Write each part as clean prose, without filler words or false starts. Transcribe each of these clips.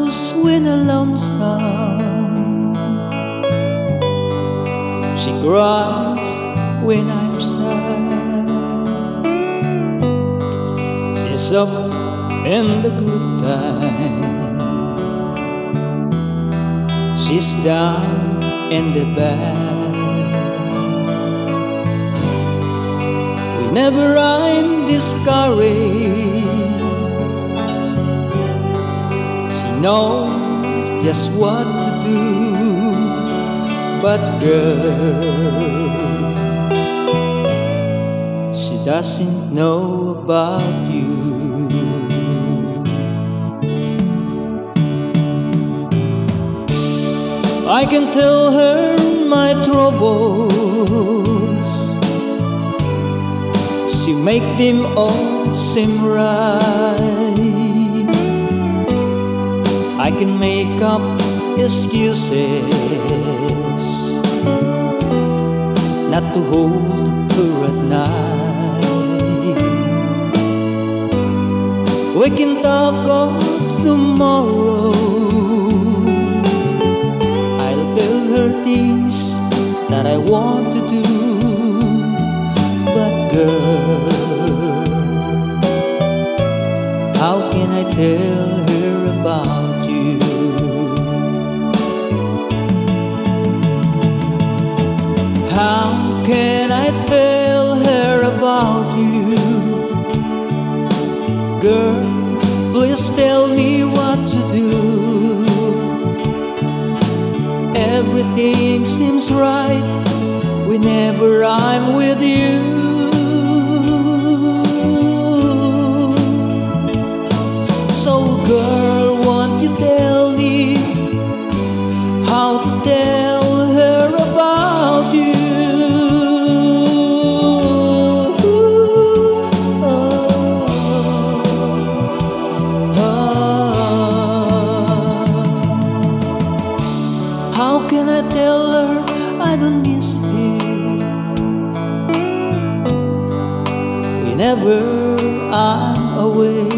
knows when I'm lonesome. She cries when I'm sad. She's up in the good time, she's down in the bad. Whenever I'm discouraged, she knows just what to do. But girl, she doesn't know about you. I can tell her my troubles, she make them all seem right. I can make up excuses not to hold her at night. We can talk of tomorrow, I'll tell her things that I want to do. But girl, how can I tell her about you? How can I tell her about you? Girl, please tell me what to do. Everything seems right whenever I'm with you. So girl, won't you tell me how to tell her about you? How can I tell her I don't miss you whenever I'm away?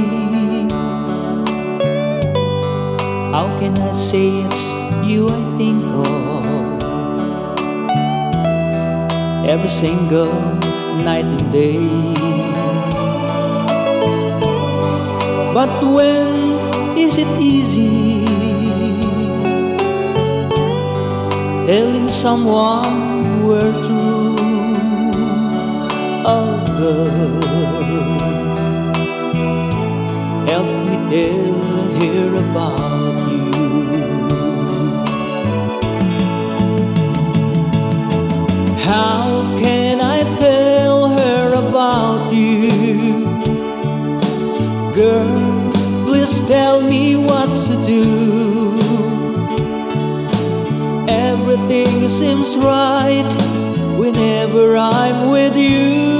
How can I say it's you I think of every single night and day? But when is it easy telling someone we're true? Oh girl, help me tell her about you. How can I tell her about you? Girl, please tell me what to do. Everything seems right whenever I'm with you.